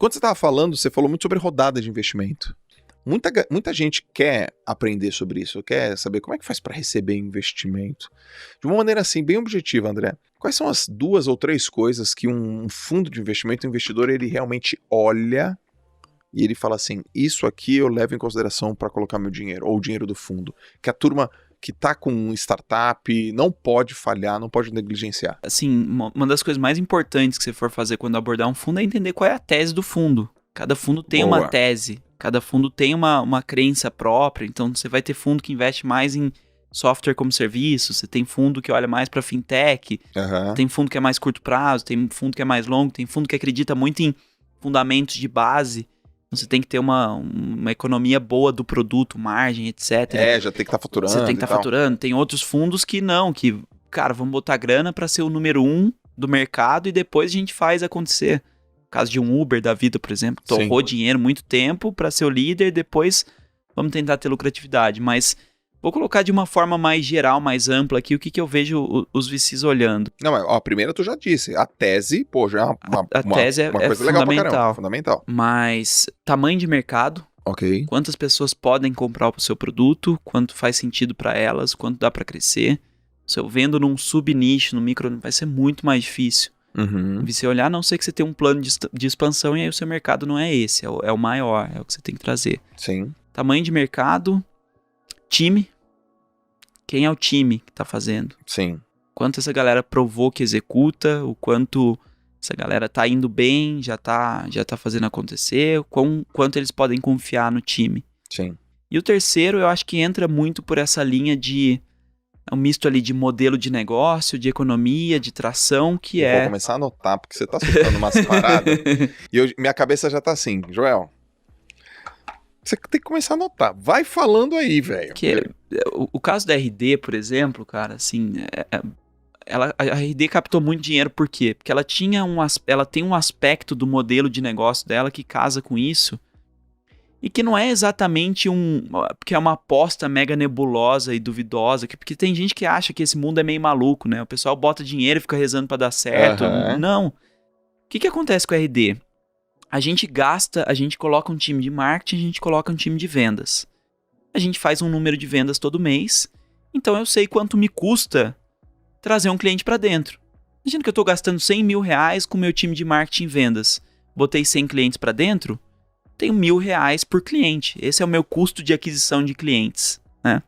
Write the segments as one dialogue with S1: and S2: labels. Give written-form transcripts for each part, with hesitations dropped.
S1: Enquanto você estava falando, você falou muito sobre rodada de investimento. Muita gente quer aprender sobre isso, quer saber como é que faz para receber investimento. De uma maneira assim, bem objetiva, André. Quais são as 2 ou 3 coisas que um fundo de investimento, um investidor, ele realmente olha e ele fala assim, isso aqui eu levo em consideração para colocar meu dinheiro, ou o dinheiro do fundo. Que a turma que tá com startup não pode falhar, não pode negligenciar.
S2: Assim, uma das coisas mais importantes que você for fazer quando abordar um fundo é entender qual é a tese do fundo. Cada fundo tem uma tese, cada fundo tem uma crença própria, então você vai ter fundo que investe mais em software como serviço, você tem fundo que olha mais para fintech, tem fundo que é mais curto prazo, tem fundo que é mais longo, tem fundo que acredita muito em fundamentos de base. Então você tem que ter uma economia boa do produto, margem, etc.
S1: Já tem que estar faturando.
S2: Você tem que estar faturando. Tem outros fundos que não, que, cara, vamos botar grana para ser o número 1 do mercado e depois a gente faz acontecer. Caso de um Uber da vida, por exemplo, torrou dinheiro muito tempo para ser o líder, depois vamos tentar ter lucratividade. Mas vou colocar de uma forma mais geral, mais ampla aqui, o que eu vejo os VCs olhando.
S1: Não, mas a primeira tu já disse, a tese, já é uma
S2: tese
S1: uma coisa legal pra caramba, fundamental.
S2: Mas tamanho de mercado, quantas pessoas podem comprar o seu produto, quanto faz sentido para elas, quanto dá para crescer. Se eu vendo num sub-nicho, no micro, vai ser muito mais difícil. Você olhar, a não ser que você tenha um plano de expansão e aí o seu mercado não é esse, é o maior, é o que você tem que trazer.
S1: Sim.
S2: Tamanho de mercado, time, quem é o time que tá fazendo?
S1: Sim.
S2: Quanto essa galera provou que executa, o quanto essa galera tá indo bem, já tá fazendo acontecer, quanto eles podem confiar no time.
S1: Sim.
S2: E o terceiro, eu acho que entra muito por essa linha de um misto ali de modelo de negócio, de economia, de tração, que
S1: Vou começar a anotar, porque você tá soltando umas paradas. E minha cabeça já tá assim, Joel, você tem que começar a anotar. Vai falando aí, velho.
S2: O caso da RD, por exemplo, cara, assim, a RD captou muito dinheiro, por quê? Porque ela tem um aspecto do modelo de negócio dela que casa com isso, e que não é exatamente porque é uma aposta mega nebulosa e duvidosa, porque tem gente que acha que esse mundo é meio maluco, né? O pessoal bota dinheiro e fica rezando pra dar certo. Não. O que acontece com a RD? A gente coloca um time de marketing, a gente coloca um time de vendas. A gente faz um número de vendas todo mês, então eu sei quanto me custa trazer um cliente pra dentro. Imagina que eu tô gastando 100 mil reais com o meu time de marketing e vendas. Botei 100 clientes pra dentro, tenho R$1.000 por cliente. Esse é o meu custo de aquisição de clientes, né?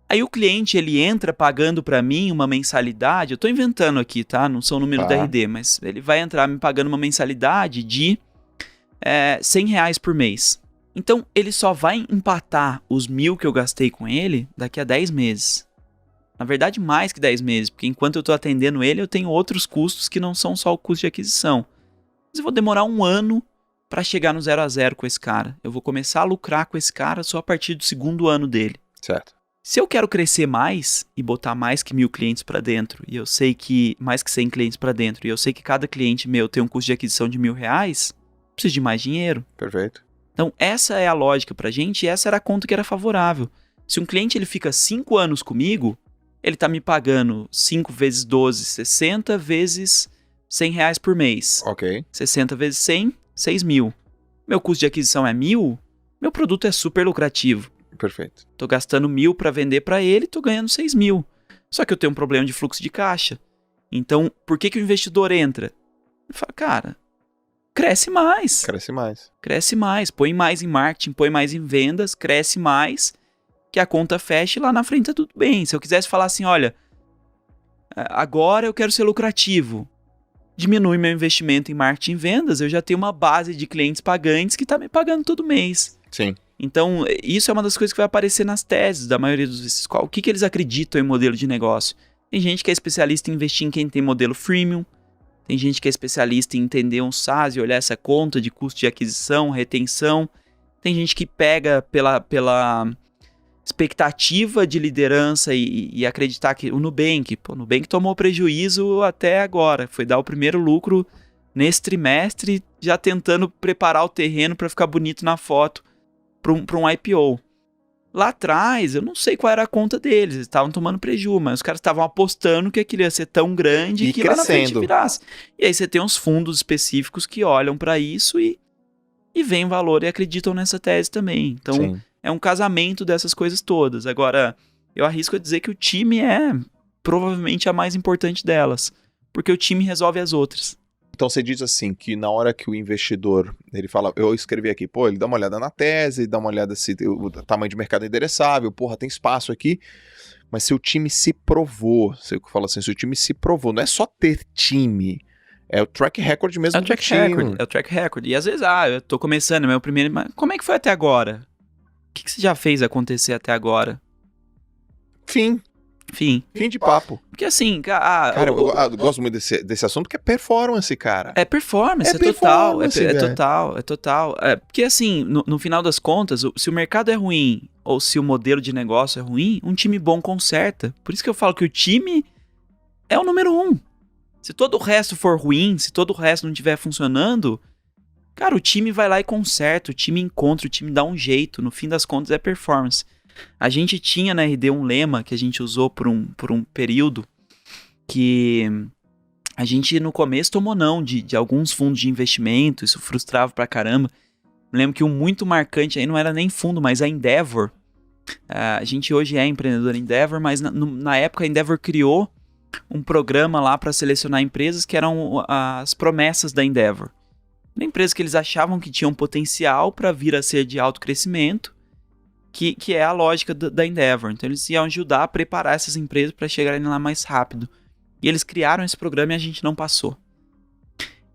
S2: Aí o cliente, ele entra pagando para mim uma mensalidade, eu tô inventando aqui, tá? Não sou o número da RD, mas ele vai entrar me pagando uma mensalidade de R$100 por mês. Então, ele só vai empatar os 1.000 que eu gastei com ele daqui a 10 meses. Na verdade, mais que 10 meses, porque enquanto eu tô atendendo ele, eu tenho outros custos que não são só o custo de aquisição. Mas eu vou demorar 1 ano para chegar no 0 a 0 com esse cara. Eu vou começar a lucrar com esse cara só a partir do 2º ano dele.
S1: Certo.
S2: Se eu quero crescer mais e botar mais que 1.000 clientes para dentro, e eu sei que mais que 100 clientes para dentro, e eu sei que cada cliente meu tem um custo de aquisição de R$1.000, preciso de mais dinheiro.
S1: Perfeito.
S2: Então essa é a lógica pra gente, e essa era a conta que era favorável. Se um cliente ele fica 5 anos comigo, ele tá me pagando 5 vezes 12, 60 vezes R$100 por mês. 60 vezes 100, 6.000. Meu custo de aquisição é 1.000, meu produto é super lucrativo.
S1: Perfeito.
S2: Tô gastando 1.000 para vender para ele, tô ganhando 6.000. Só que eu tenho um problema de fluxo de caixa. Então, por que o investidor entra? Ele fala, cara, cresce mais. Cresce mais. Põe mais em marketing, põe mais em vendas, cresce mais, que a conta feche e lá na frente tá tudo bem. Se eu quisesse falar assim, olha, agora eu quero ser lucrativo, diminui meu investimento em marketing e vendas, eu já tenho uma base de clientes pagantes que tá me pagando todo mês.
S1: Sim.
S2: Então, isso é uma das coisas que vai aparecer nas teses da maioria dos VCs. O que eles acreditam em modelo de negócio? Tem gente que é especialista em investir em quem tem modelo freemium, tem gente que é especialista em entender um SaaS e olhar essa conta de custo de aquisição, retenção, tem gente que pega pela expectativa de liderança e acreditar que o Nubank tomou prejuízo até agora, foi dar o primeiro lucro nesse trimestre, já tentando preparar o terreno para ficar bonito na foto para um IPO. Lá atrás, eu não sei qual era a conta deles, eles estavam tomando prejuízo, mas os caras estavam apostando que aquilo ia ser tão grande
S1: e
S2: que
S1: crescendo.
S2: Lá na frente virasse. E aí você tem uns fundos específicos que olham para isso e e veem valor e acreditam nessa tese também. Então,
S1: Sim.
S2: é um casamento dessas coisas todas. Agora, eu arrisco a dizer que o time é provavelmente a mais importante delas, porque o time resolve as outras.
S1: Então você diz assim, que na hora que o investidor, ele fala, eu escrevi aqui, pô, ele dá uma olhada na tese, dá uma olhada se o tamanho de mercado é endereçável, porra, tem espaço aqui, mas se o time se provou, você fala assim, se o time se provou, não é só ter time, é o track record mesmo
S2: É o
S1: do
S2: track
S1: time.
S2: record, é o track record. E às vezes, eu tô começando, meu primeiro, mas como é que foi até agora? O que você já fez acontecer até agora?
S1: Fim de papo.
S2: Porque assim,
S1: Cara, eu gosto muito desse assunto, que é performance, cara.
S2: é performance, é
S1: performance,
S2: total, é total. Porque assim, no final das contas, se o mercado é ruim ou se o modelo de negócio é ruim, um time bom conserta. Por isso que eu falo que o time é o número 1. Se todo o resto for ruim, se todo o resto não estiver funcionando, cara, o time vai lá e conserta, o time encontra, o time dá um jeito. No fim das contas, é performance. A gente tinha na RD um lema que a gente usou por um período, que a gente no começo tomou não de alguns fundos de investimento, isso frustrava pra caramba. Me lembro que um muito marcante aí não era nem fundo, mas a Endeavor. A gente hoje é empreendedor Endeavor, mas na época a Endeavor criou um programa lá para selecionar empresas que eram as promessas da Endeavor. Empresas que eles achavam que tinham potencial para vir a ser de alto crescimento, que é a lógica da Endeavor. Então eles iam ajudar a preparar essas empresas para chegarem lá mais rápido. E eles criaram esse programa e a gente não passou.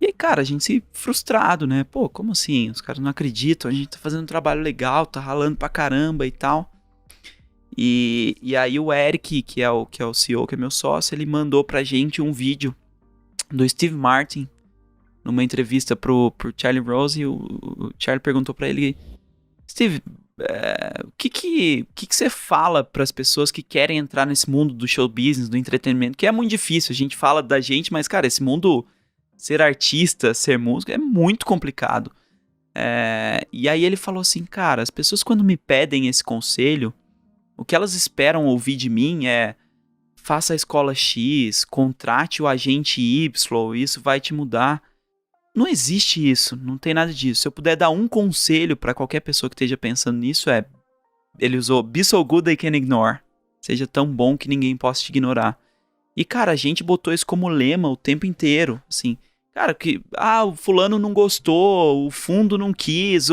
S2: E aí, cara, a gente se frustrado, né? Pô, como assim? Os caras não acreditam, a gente tá fazendo um trabalho legal, tá ralando pra caramba e tal. E aí o Eric, que é o CEO, que é meu sócio, ele mandou pra gente um vídeo do Steve Martin, numa entrevista pro Charlie Rose, e o Charlie perguntou pra ele: Steve, o que você fala para as pessoas que querem entrar nesse mundo do show business, do entretenimento, que é muito difícil, a gente fala da gente, mas, cara, esse mundo, ser artista, ser músico, é muito complicado. E aí ele falou assim, cara, as pessoas quando me pedem esse conselho, o que elas esperam ouvir de mim é: faça a escola X, contrate o agente Y, isso vai te mudar. Não existe isso, não tem nada disso. Se eu puder dar um conselho pra qualquer pessoa que esteja pensando nisso ele usou be so good they can ignore. Seja tão bom que ninguém possa te ignorar. E, cara, a gente botou isso como lema o tempo inteiro. Assim, cara, o fulano não gostou, o fundo não quis.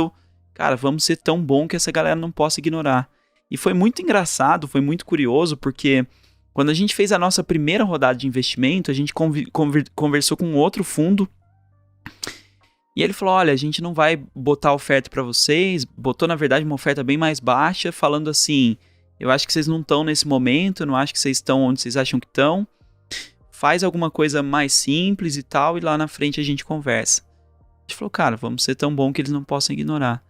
S2: Cara, vamos ser tão bom que essa galera não possa ignorar. E foi muito engraçado, foi muito curioso, porque quando a gente fez a nossa primeira rodada de investimento, a gente conversou com outro fundo. E ele falou, olha, a gente não vai botar oferta pra vocês, botou na verdade uma oferta bem mais baixa, falando assim, eu acho que vocês não estão nesse momento, eu não acho que vocês estão onde vocês acham que estão, faz alguma coisa mais simples e tal, e lá na frente a gente conversa. A gente falou, cara, vamos ser tão bom que eles não possam ignorar.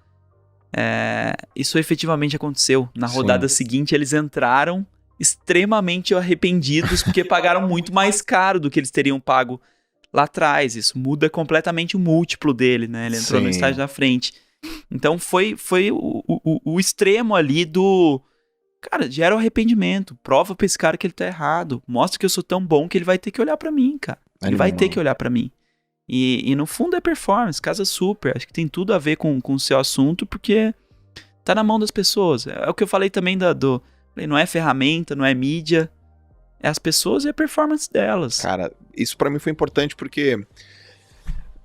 S2: Isso efetivamente aconteceu. Na rodada seguinte eles entraram extremamente arrependidos, porque pagaram muito mais caro do que eles teriam pago lá atrás. Isso muda completamente o múltiplo dele, né? Ele entrou no estágio da frente. Então foi o extremo ali do... Cara, gera o arrependimento. Prova pra esse cara que ele tá errado. Mostra que eu sou tão bom que ele vai ter que olhar pra mim, cara. Ele vai ter que olhar pra mim. E no fundo é performance, casa super. Acho que tem tudo a ver com o seu assunto, porque tá na mão das pessoas. É o que eu falei também não é ferramenta, não é mídia. É as pessoas e a performance delas.
S1: Cara, isso pra mim foi importante porque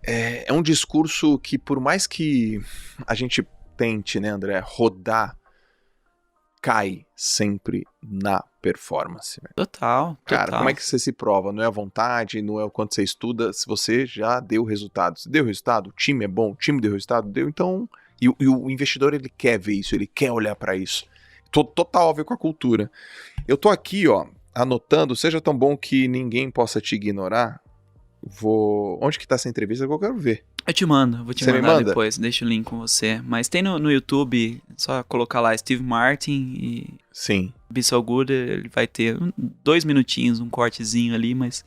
S1: é um discurso que, por mais que a gente tente, né, André, rodar, cai sempre na performance. Né?
S2: Total.
S1: Cara, como é que você se prova? Não é a vontade, não é o quanto você estuda, se você já deu resultado. Se deu resultado, o time é bom, o time deu resultado, deu, então... E o investidor, ele quer ver isso, ele quer olhar pra isso. Total a ver com a cultura. Eu tô aqui, ó, anotando, seja tão bom que ninguém possa te ignorar. Onde que tá essa entrevista que eu quero ver?
S2: Eu te mando, vou te mandar depois, deixa o link com você. Mas tem no YouTube, só colocar lá Steve Martin e
S1: Sim.
S2: Be So Good, ele vai ter 2 minutinhos, um cortezinho ali, mas